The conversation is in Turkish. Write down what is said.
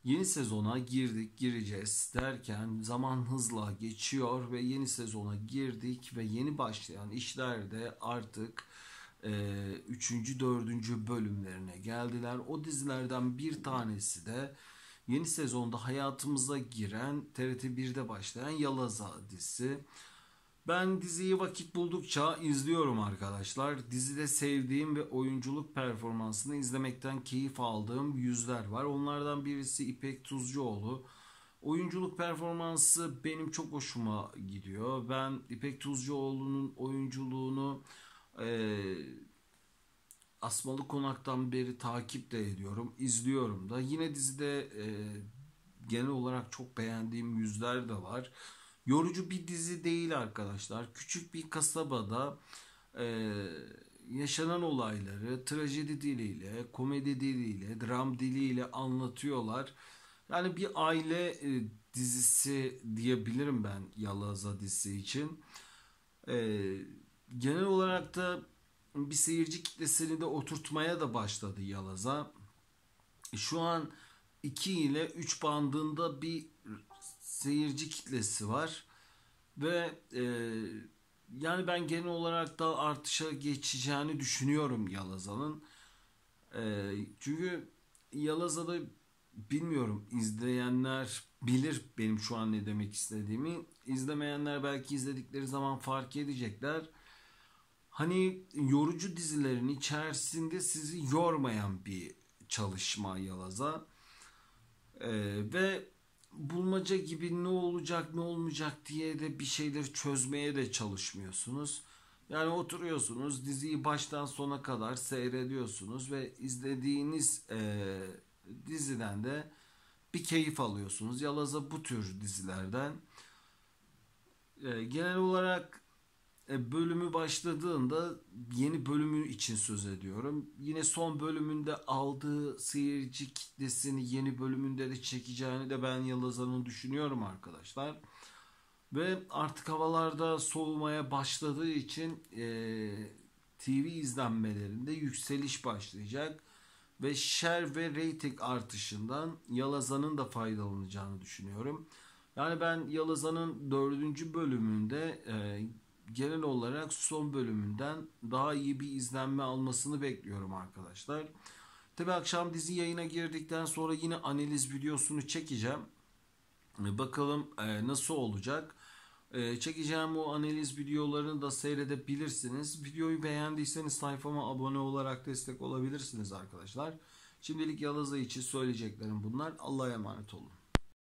Yeni sezona girdik, gireceğiz derken zaman hızla geçiyor ve yeni sezona girdik ve yeni başlayan işler de artık 3. 4. bölümlerine geldiler. O dizilerden bir tanesi de yeni sezonda hayatımıza giren TRT1'de başlayan Yalaza dizisi. Ben diziyi vakit buldukça izliyorum arkadaşlar. Dizide sevdiğim ve oyunculuk performansını izlemekten keyif aldığım yüzler var. Onlardan birisi İpek Tuzcuoğlu. Oyunculuk performansı benim çok hoşuma gidiyor. Ben İpek Tuzcuoğlu'nun oyunculuğunu Asmalı Konak'tan beri takip de ediyorum, izliyorum da. Yine dizide genel olarak çok beğendiğim yüzler de var. Yorucu bir dizi değil arkadaşlar. Küçük bir kasabada e, yaşanan olayları trajedi diliyle, komedi diliyle, dram diliyle anlatıyorlar. Yani bir aile dizisi diyebilirim ben Yalaza dizisi için. E, Genel olarak da bir seyirci kitlesini de oturtmaya da başladı Yalaza. Şu an 2 ile 3 bandında bir seyirci kitlesi var ve yani ben genel olarak da artışa geçeceğini düşünüyorum Yalaza'nın. Çünkü Yalaza'da bilmiyorum, izleyenler bilir benim şu an ne demek istediğimi. İzlemeyenler belki izledikleri zaman fark edecekler. Hani yorucu dizilerin içerisinde sizi yormayan bir çalışma Yalaza. Ve bulmaca gibi ne olacak ne olmayacak diye de bir şeyleri çözmeye de çalışmıyorsunuz. Yani oturuyorsunuz, diziyi baştan sona kadar seyrediyorsunuz ve izlediğiniz diziden de bir keyif alıyorsunuz. Yalaza bu tür dizilerden. Genel olarak bölümü başladığında, yeni bölümü için söz ediyorum, yine son bölümünde aldığı seyirci kitlesini yeni bölümünde de çekeceğini de ben Yalaza'nın düşünüyorum arkadaşlar. Ve artık havalarda soğumaya başladığı için TV izlenmelerinde yükseliş başlayacak ve share ve rating artışından Yalaza'nın da faydalanacağını düşünüyorum. Yani ben Yalaza'nın 4. bölümünde genel olarak son bölümünden daha iyi bir izlenme almasını bekliyorum arkadaşlar. Tabi akşam dizi yayına girdikten sonra yine analiz videosunu çekeceğim. Bakalım nasıl olacak. Çekeceğim o analiz videolarını da seyredebilirsiniz. Videoyu beğendiyseniz sayfama abone olarak destek olabilirsiniz arkadaşlar. Şimdilik Yalaza için söyleyeceklerim bunlar. Allah'a emanet olun.